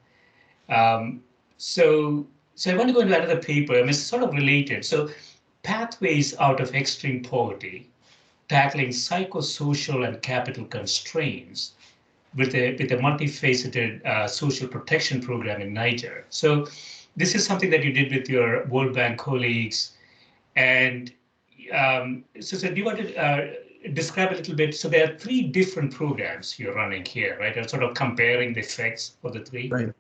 So I want to go into another paper. I mean, it's sort of related. So pathways out of extreme poverty, tackling psychosocial and capital constraints with a multi-faceted social protection program in Niger. So this is something that you did with your World Bank colleagues. And so do you want to describe a little bit? So there are 3 different programs you're running here, right? You're sort of comparing the effects for the 3. Right.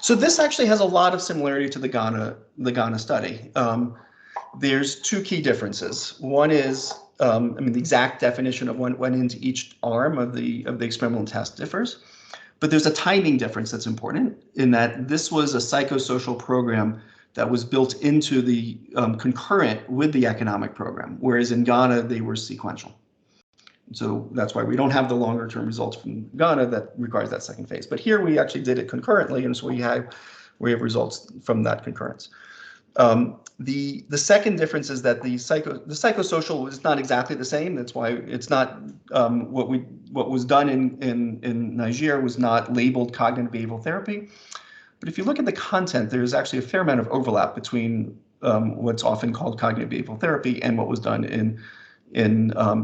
So this actually has a lot of similarity to the Ghana study. There's 2 key differences. One is, the exact definition of what went into each arm of the experimental test differs, but there's a timing difference that's important in that this was a psychosocial program that was built into the concurrent with the economic program, whereas in Ghana they were sequential. So that's why we don't have the longer term results from Ghana that requires that second phase. But here we actually did it concurrently, and so we have results from that concurrence. The second difference is that the psychosocial is not exactly the same. That's why it's not what was done in Niger was not labeled cognitive behavioral therapy. But if you look at the content, there's actually a fair amount of overlap between what's often called cognitive behavioral therapy and what was done in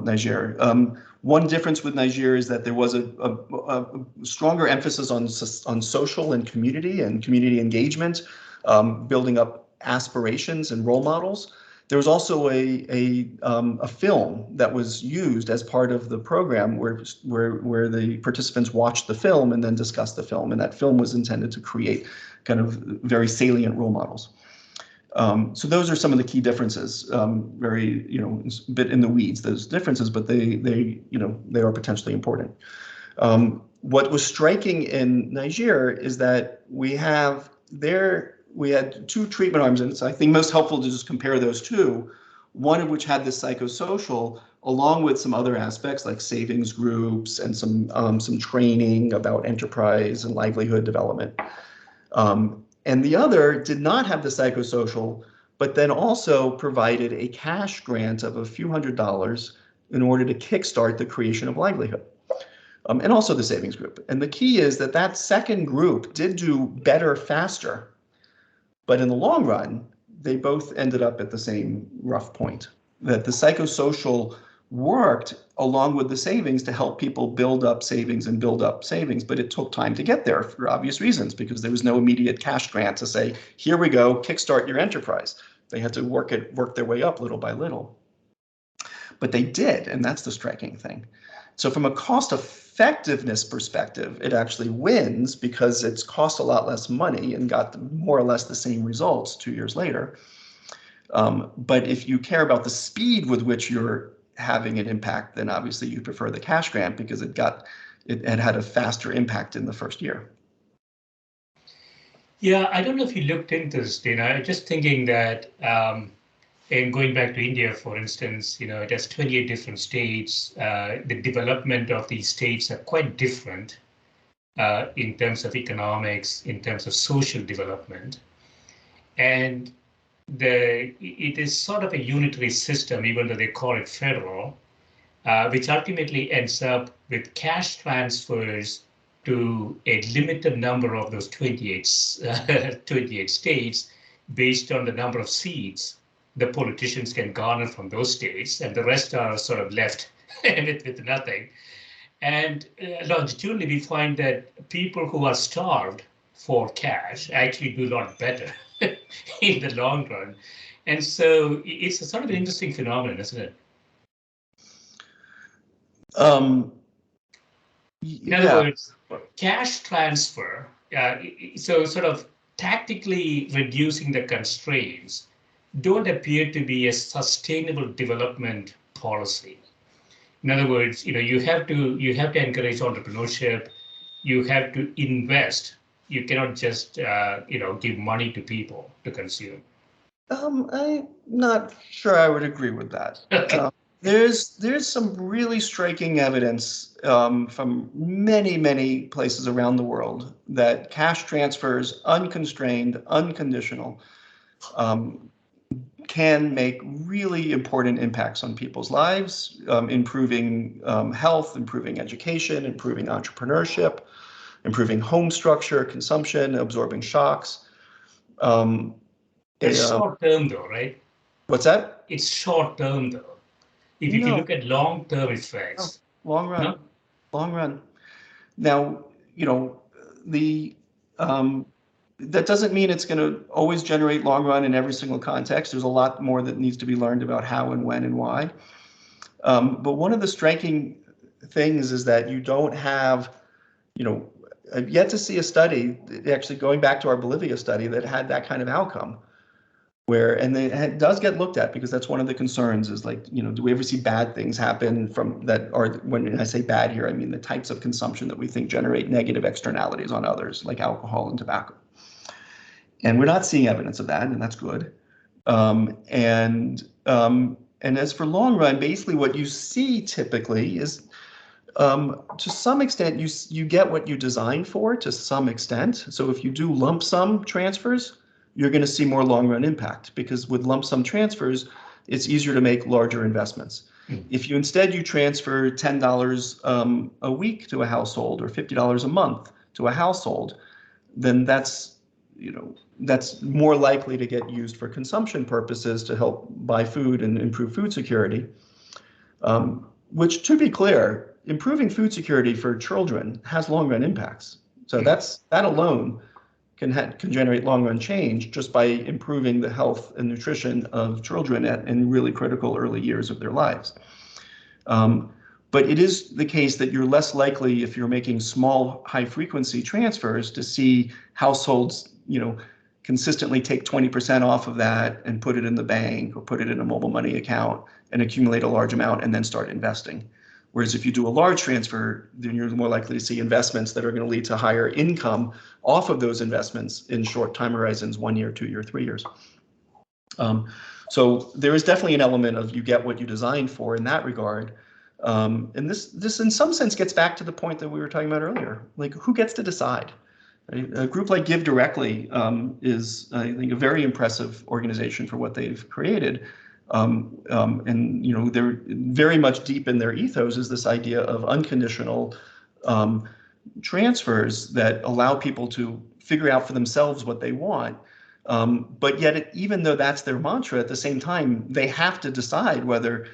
Niger. One difference with Niger is that there was a stronger emphasis on social and community engagement, building up aspirations and role models. There was also a film that was used as part of the program where the participants watched the film and then discussed the film, and that film was intended to create kind of very salient role models. So those are some of the key differences. Very, a bit in the weeds, those differences, but they are potentially important. What was striking in Niger is that we had 2 treatment arms, and it's, I think, most helpful to just compare those 2. One of which had this psychosocial, along with some other aspects like savings groups and some training about enterprise and livelihood development. And the other did not have the psychosocial, but then also provided a cash grant of a few $100s in order to kickstart the creation of livelihood. And also the savings group. And the key is that that second group did do better faster, but in the long run, they both ended up at the same rough point, that the psychosocial worked along with the savings to help people build up savings and build up savings, but it took time to get there for obvious reasons, because there was no immediate cash grant to say, here we go, kickstart your enterprise. They had to work their way up little by little. But they did, and that's the striking thing. So from a cost effectiveness perspective, it actually wins because it's cost a lot less money and got more or less the same results 2 years later. But if you care about the speed with which you're having an impact, then obviously you prefer the cash grant because it had a faster impact in the first year. Yeah, I don't know if you looked into this, Dana. Just thinking that, and going back to India, for instance, it has 28 different states. The development of these states are quite different in terms of economics, in terms of social development. And it is sort of a unitary system, even though they call it federal, which ultimately ends up with cash transfers to a limited number of those 28 states based on the number of seats the politicians can garner from those states, and the rest are sort of left with nothing. And longitudinally, we find that people who are starved for cash actually do a lot better in the long run. And so it's a sort of an interesting phenomenon, isn't it? In other words, cash transfer, so sort of tactically reducing the constraints, don't appear to be a sustainable development policy. In other words, you have to encourage entrepreneurship. You have to invest. You cannot just give money to people to consume. I'm not sure I would agree with that. Okay. There's some really striking evidence from many places around the world that cash transfers, unconstrained, unconditional, can make really important impacts on people's lives, improving health, improving education, improving entrepreneurship, improving home structure, consumption, absorbing shocks. It's short term though, right? What's that? It's short term though. If you look at long term effects. Long run. Long run. Now, that doesn't mean it's going to always generate long run in every single context. There's a lot more that needs to be learned about how and when and why. But one of the striking things is that you don't have, I've yet to see a study, actually going back to our Bolivia study, that had that kind of outcome. And it does get looked at, because that's one of the concerns is like, do we ever see bad things happen from that? Or when I say bad here, I mean the types of consumption that we think generate negative externalities on others, like alcohol and tobacco. And we're not seeing evidence of that, and that's good. And as for long run, basically what you see typically is, to some extent, you get what you design for to some extent. So if you do lump sum transfers, you're going to see more long run impact, because with lump sum transfers, it's easier to make larger investments. If you transfer $10 a week to a household or $50 a month to a household, then that's more likely to get used for consumption purposes to help buy food and improve food security. Which, to be clear, improving food security for children has long run impacts. So that alone can generate long-run change just by improving the health and nutrition of children in really critical early years of their lives. But it is the case that you're less likely, if you're making small, high-frequency transfers, to see households, consistently take 20% off of that and put it in the bank or put it in a mobile money account and accumulate a large amount and then start investing. Whereas if you do a large transfer, then you're more likely to see investments that are going to lead to higher income off of those investments in short time horizons, 1 year, 2 year, 3 years. So there is definitely an element of you get what you designed for in that regard. And this in some sense gets back to the point that we were talking about earlier. Like, who gets to decide? A group like Give Directly is, I think, a very impressive organization for what they've created. And they're very much deep in their ethos is this idea of unconditional transfers that allow people to figure out for themselves what they want. But yet, even though that's their mantra, at the same time, they have to decide whether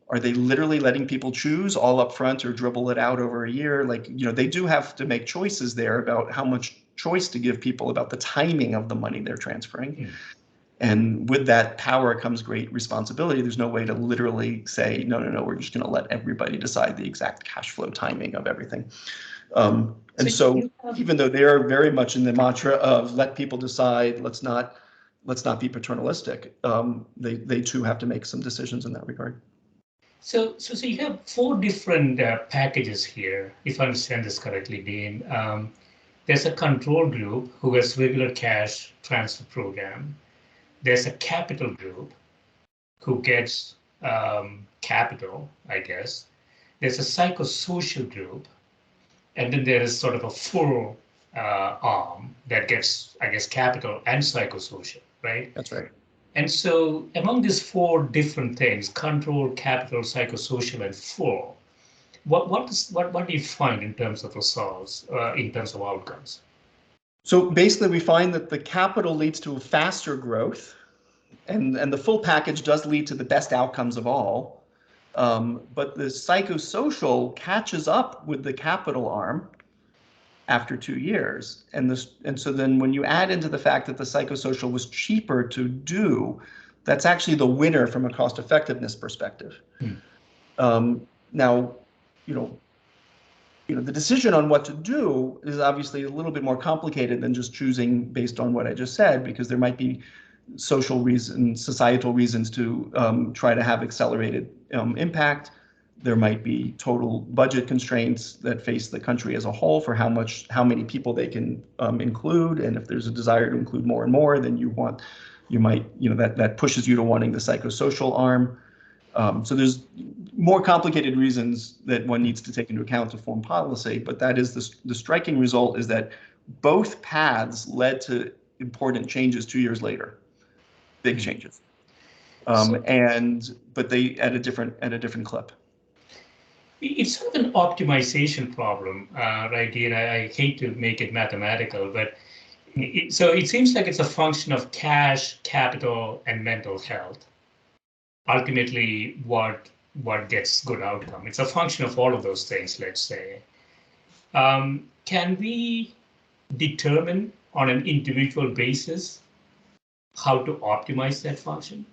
are they literally letting people choose all up front or dribble it out over a year? Like, they do have to make choices there about how much choice to give people about the timing of the money they're transferring. And with that power comes great responsibility. There's no way to literally say, no, we're just going to let everybody decide the exact cash flow timing of everything. And so even though they are very much in the mantra of let people decide, let's not be paternalistic, they too have to make some decisions in that regard. So you have 4 different packages here, if I understand this correctly, Dean. There's a control group who has regular cash transfer program. There's a capital group who gets capital, I guess. There's a psychosocial group, and then there is sort of a full arm that gets, I guess, capital and psychosocial, right? That's right. And so among these 4 different things, control, capital, psychosocial, and full, what do you find in terms of results, in terms of outcomes? So basically, we find that the capital leads to faster growth, and the full package does lead to the best outcomes of all. But the psychosocial catches up with the capital arm after 2 years. And so then when you add into the fact that the psychosocial was cheaper to do, that's actually the winner from a cost effectiveness perspective. Now, the decision on what to do is obviously a little bit more complicated than just choosing based on what I just said, because there might be social reasons, societal reasons to try to have accelerated impact. There might be total budget constraints that face the country as a whole for how many people they can include, and if there's a desire to include more and more, then that pushes you to wanting the psychosocial arm. So there's more complicated reasons that one needs to take into account to form policy, but that is the striking result is that both paths led to important changes 2 years later, big changes, but they at a different clip. It's sort of an optimization problem, right, Dean? I hate to make it mathematical, but so it seems like it's a function of cash, capital, and mental health. Ultimately, what gets good outcome? It's a function of all of those things, let's say. Can we determine on an individual basis how to optimize that function?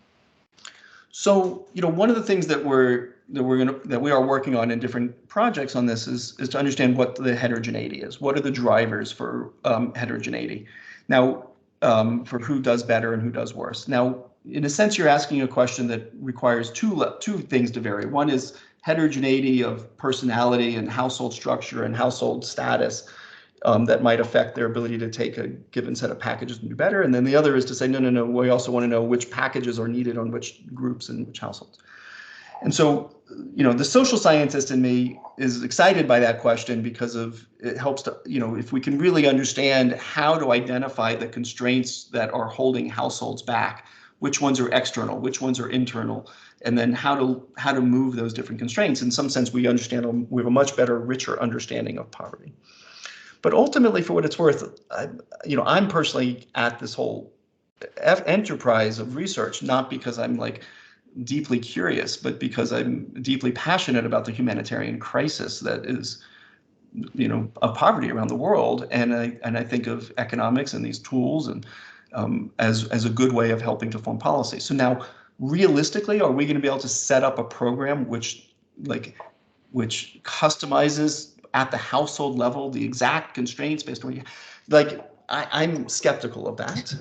So, one of the things that we are working on in different projects on this is to understand what the heterogeneity is. What are the drivers for heterogeneity? Now, for who does better and who does worse. Now, in a sense, you're asking a question that requires two things to vary. One is heterogeneity of personality and household structure and household status that might affect their ability to take a given set of packages and do better. And then the other is to say, no, we also want to know which packages are needed on which groups and which households. And so, the social scientist in me is excited by that question because it helps to, if we can really understand how to identify the constraints that are holding households back, which ones are external, which ones are internal, and then how to move those different constraints. In some sense, we have a much better, richer understanding of poverty. But ultimately, for what it's worth, I'm personally at this whole enterprise of research, not because I'm like deeply curious, but because I'm deeply passionate about the humanitarian crisis that is, of poverty around the world. And I think of economics and these tools and as a good way of helping to form policy. So now, realistically, are we going to be able to set up a program which customizes at the household level the exact constraints based on I'm skeptical of that,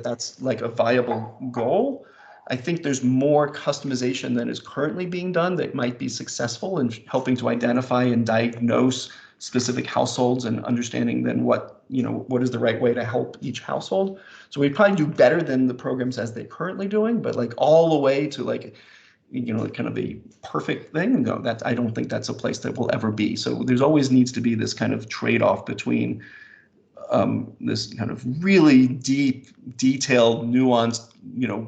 that's like a viable goal. I think there's more customization than is currently being done that might be successful in helping to identify and diagnose specific households and understanding then what is the right way to help each household. So we probably do better than the programs as they're currently doing, but all the way to kind of a perfect thing. No, I don't think that's a place that will ever be. So there's always needs to be this kind of trade-off between this kind of really deep, detailed, nuanced,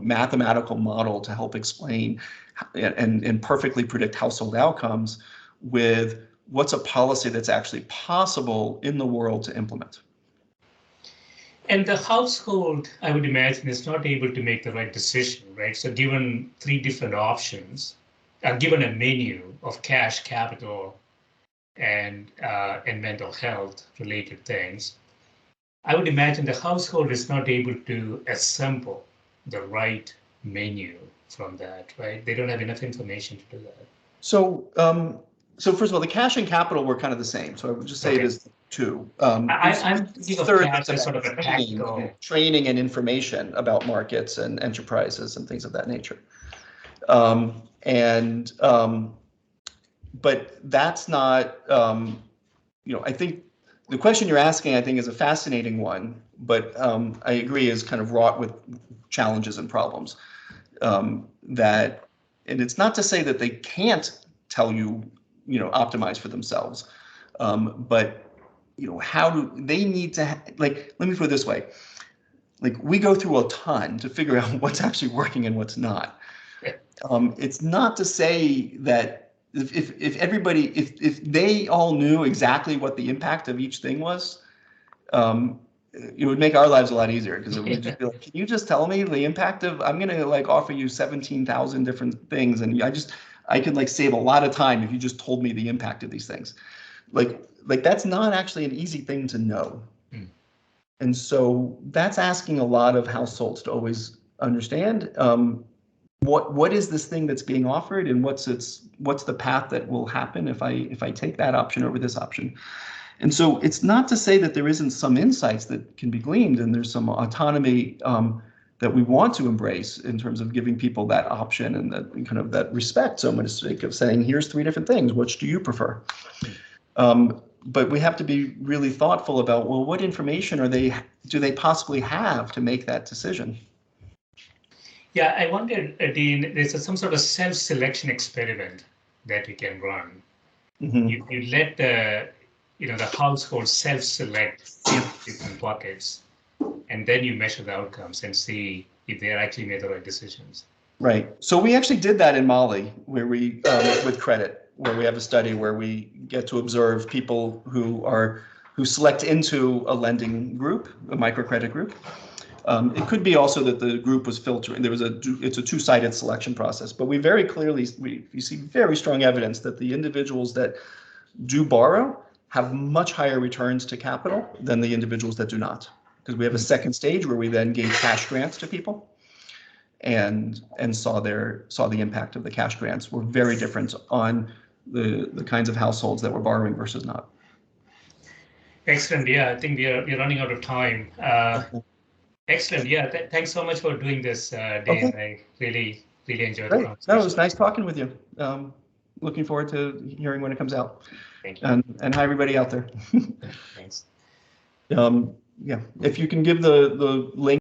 mathematical model to help explain and perfectly predict household outcomes with what's a policy that's actually possible in the world to implement. And the household, I would imagine, is not able to make the right decision, right? So given 3 different options, given a menu of cash, capital, and mental health related things, I would imagine the household is not able to assemble the right menu from that, right? They don't have enough information to do that. So, so first of all, the cash and capital were kind of the same. So I would just say it is 2. I'm thinking of cash as sort of a tactical training and information about markets and enterprises and things of that nature. But that's not, I think the question you're asking, I think, is a fascinating one, but I agree is kind of wrought with challenges and problems. And it's not to say that they can't tell you, optimize for themselves, but how do they need to let me put it this way, we go through a ton to figure out what's actually working and what's not. It's not to say that if everybody, if they all knew exactly what the impact of each thing was, it would make our lives a lot easier, because it would just be like, can you just tell me the impact of, I'm going to offer you 17,000 different things, and I could save a lot of time if you just told me the impact of these things. That's not actually an easy thing to know. And so that's asking a lot of households to always understand what is this thing that's being offered, and what's the path that will happen if I take that option over this option. And so it's not to say that there isn't some insights that can be gleaned, and there's some autonomy that we want to embrace in terms of giving people that option and that kind of that respect, so much sake of saying, here's 3 different things, which do you prefer? But we have to be really thoughtful about, well, what information do they possibly have to make that decision? Yeah, I wonder, Dean, there's some sort of self-selection experiment that you can run. You let the household self-select different buckets, and then you measure the outcomes and see if they actually made the right decisions. Right. So we actually did that in Mali, where we with credit, where we have a study where we get to observe people who select into a lending group, a microcredit group. It could be also that the group was filtering. It's a 2-sided selection process, but we very clearly we see very strong evidence that the individuals that do borrow have much higher returns to capital than the individuals that do not, because we have a second stage where we then gave cash grants to people, and saw the impact of the cash grants were very different on the kinds of households that were borrowing versus not. Excellent. Yeah, I think we're running out of time. Excellent. Yeah, thanks so much for doing this, Dane. Okay. I really enjoyed the conversation. No, it was nice talking with you. Looking forward to hearing when it comes out. Thank you. And hi, everybody out there. Thanks. Yeah, if you can give the link.